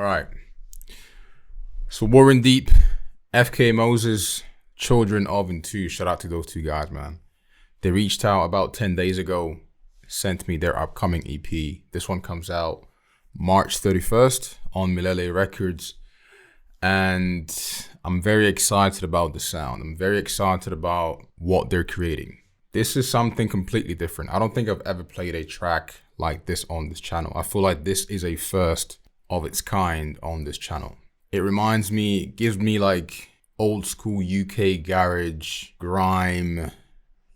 All right. So Warren Deep, FKA Moses, Children of and Two. Shout out to those two guys, man. They reached out about 10 days ago, sent me their upcoming EP. This one comes out March 31st on Milele Records. And I'm very excited about the sound. I'm very excited about what they're creating. This is something completely different. I don't think I've ever played a track like this on this channel. I feel like this is a first of its kind on this channel. It reminds me, gives me like old school UK garage, grime,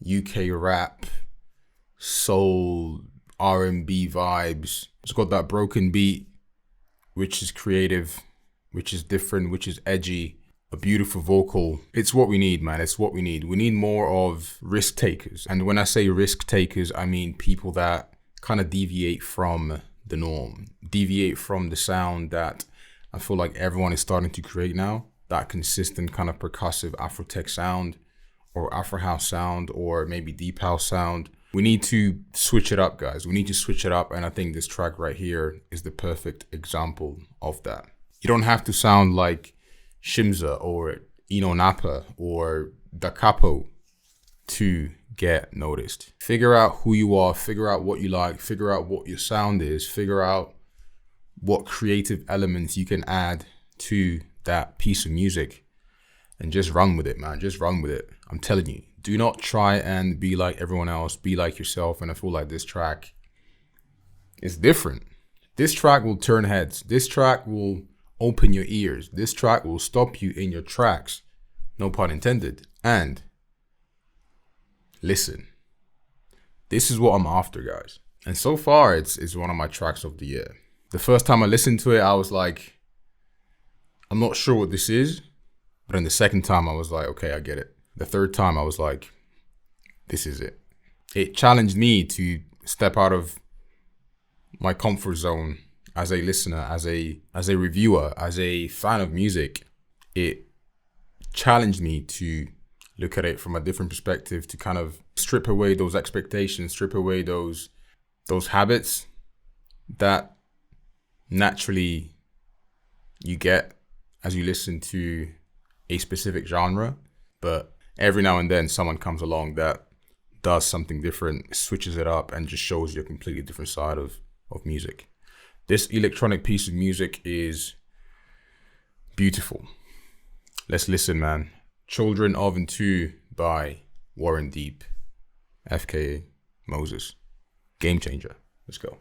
UK rap, soul, R&B vibes. It's got that broken beat, which is creative, which is different, which is edgy, a beautiful vocal. It's what we need, man. It's what we need. We need more of risk takers. And when I say risk takers, I mean people that kind of deviate from the norm, deviate from the sound that I feel like everyone is starting to create now. That consistent kind of percussive Afro-tech sound or Afro house sound or maybe deep house sound. We need to switch it up, guys. We need to switch it up. And I think this track right here is the perfect example of that. You don't have to sound like Shimza or Ino Napa or Da Capo to get noticed. Figure out who you are, figure out what you like, figure out what your sound is, figure out what creative elements you can add to that piece of music and just run with it, man. Just run with it. I'm telling you, do not try and be like everyone else, be like yourself. And I feel like this track is different. This track will turn heads. This track will open your ears. This track will stop you in your tracks. No pun intended. And listen, this is what I'm after, guys. And so far, it's one of my tracks of the year. The first time I listened to it, I was like, I'm not sure what this is. But then the second time, I was like, okay, I get it. The third time, I was like, this is it. It challenged me to step out of my comfort zone as a listener, as a reviewer, as a fan of music. It challenged me to look at it from a different perspective, to kind of strip away those expectations, strip away those habits that naturally you get as you listen to a specific genre. But every now and then someone comes along that does something different, switches it up, and just shows you a completely different side of music. This electronic piece of music is beautiful. Let's listen, man. Children of and Two by Warren Deep, FKA Moses. Game changer. Let's go.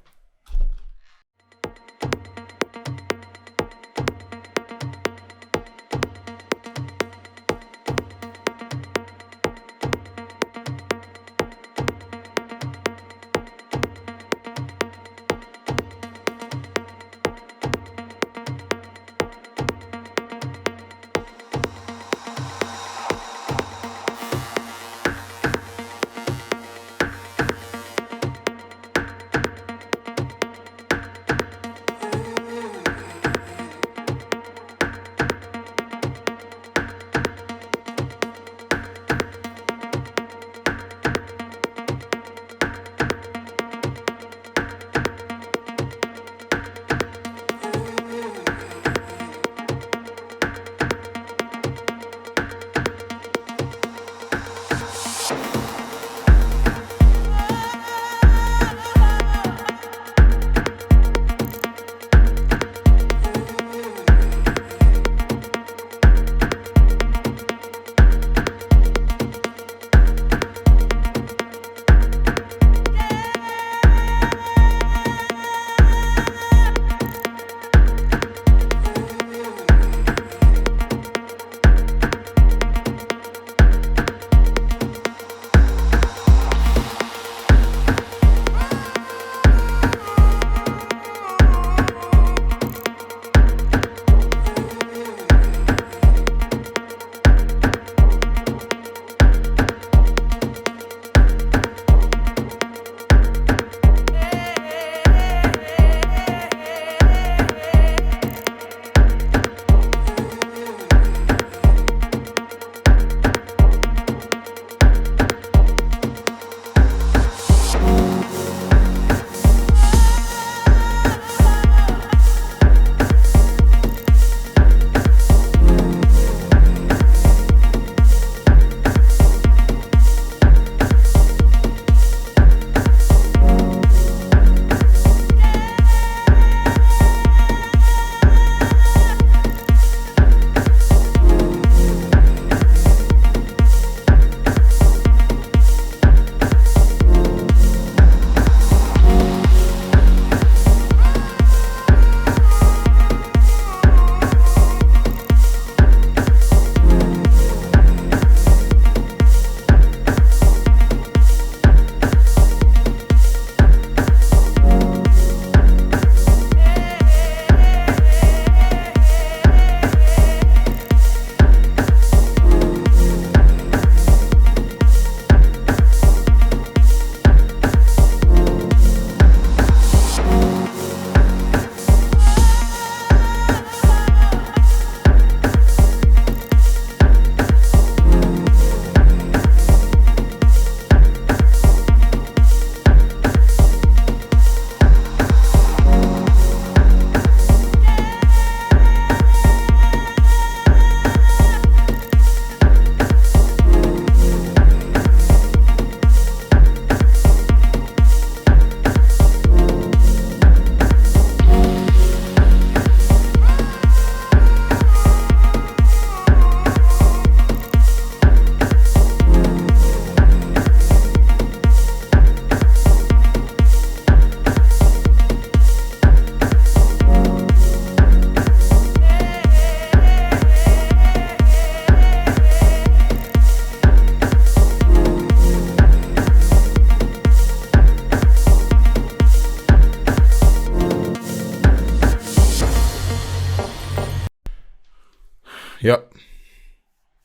Yep.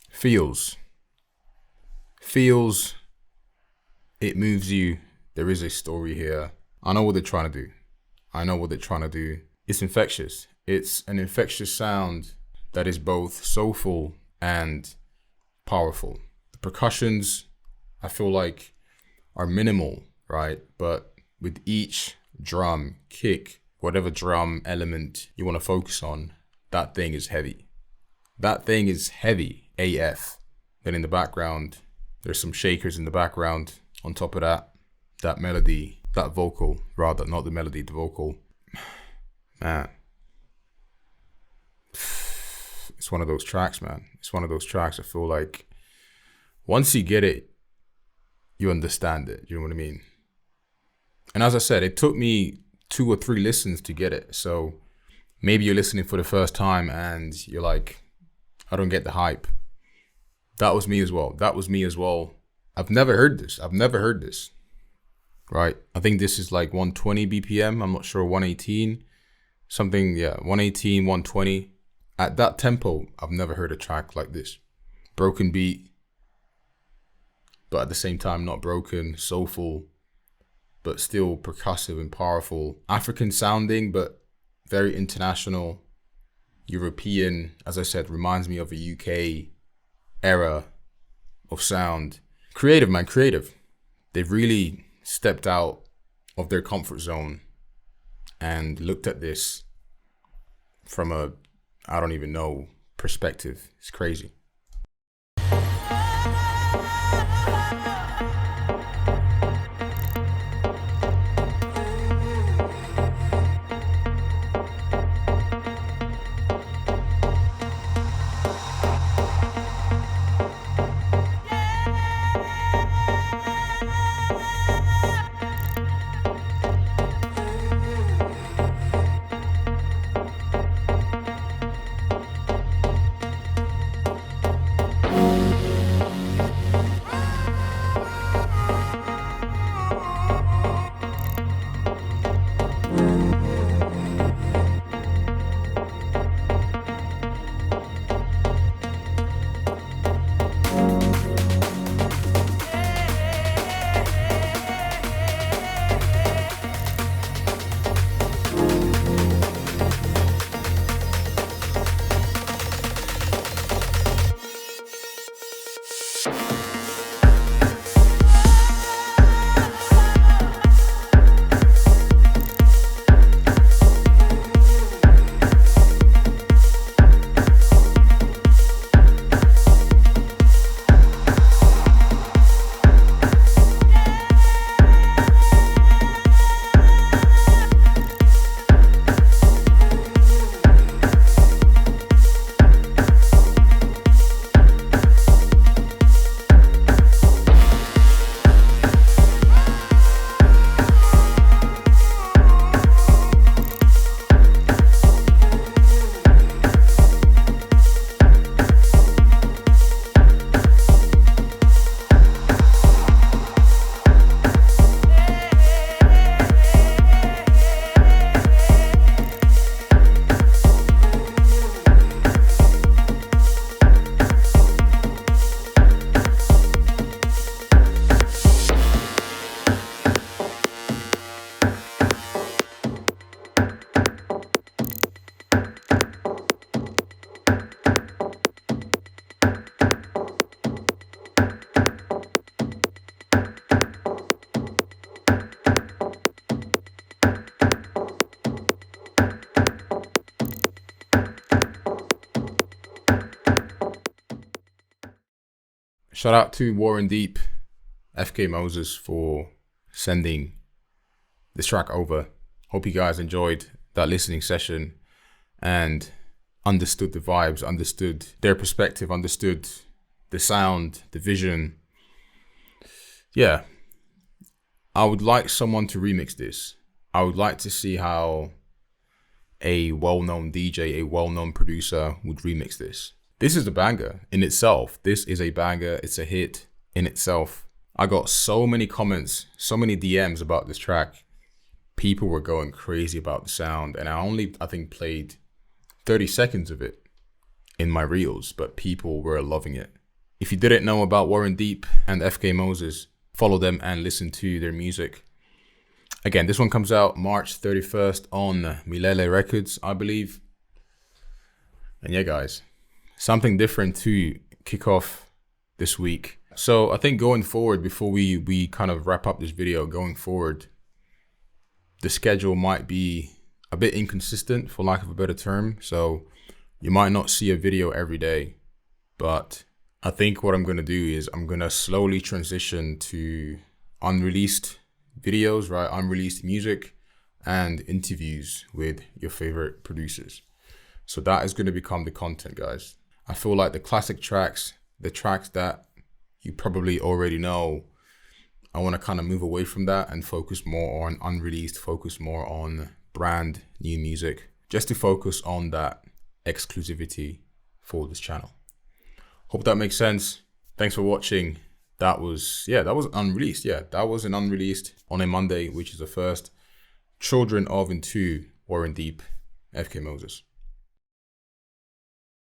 Feels. It moves you. There is a story here. I know what they're trying to do. It's infectious. It's an infectious sound that is both soulful and powerful. The percussions, I feel like, are minimal, right? But with each drum, kick, whatever drum element you want to focus on, that thing is heavy. That thing is heavy AF. Then in the background, there's some shakers in the background. On top of that, that melody, that vocal, rather, not the melody, the vocal. Man. It's one of those tracks, man. It's one of those tracks I feel like once you get it, you understand it. You know what I mean? And as I said, it took me 2 or 3 listens to get it. So maybe you're listening for the first time and you're like, I don't get the hype. That was me as well. I've never heard this. Right? I think this is like 120 BPM. I'm not sure, 118. Something, yeah, 118, 120. At that tempo, I've never heard a track like this. Broken beat, but at the same time not broken, soulful, but still percussive and powerful. African sounding, but very international. European, as I said, reminds me of a UK era of sound. Creative, man, creative. They've really stepped out of their comfort zone and looked at this from a, I don't even know, perspective. It's crazy. Shout out to Warren Deep, FKA Moses for sending this track over. Hope you guys enjoyed that listening session and understood the vibes, understood their perspective, understood the sound, the vision. Yeah, I would like someone to remix this. I would like to see how a well-known DJ, a well-known producer would remix this. This is a banger in itself. This is a banger. It's a hit in itself. I got so many comments, so many DMs about this track. People were going crazy about the sound, and I think played 30 seconds of it. in my reels, but people were loving it. If you didn't know about Warren Deep and FKA Moses, follow them and listen to their music. Again, this one comes out March 31st on Milele Records, I believe. And yeah, guys, something different to kick off this week. So I think going forward, before we kind of wrap up this video, going forward, the schedule might be a bit inconsistent, for lack of a better term. So you might not see a video every day, but I think what I'm going to do is I'm going to slowly transition to unreleased videos, right? Unreleased music and interviews with your favorite producers. So that is going to become the content, guys. I feel like the classic tracks, the tracks that you probably already know, I want to kind of move away from that and focus more on unreleased, focus more on brand new music, just to focus on that exclusivity for this channel. Hope that makes sense. Thanks for watching. That was unreleased. Yeah, that was an unreleased on a Monday, which is the first. Children of and to Warren Deep, FKA Moses.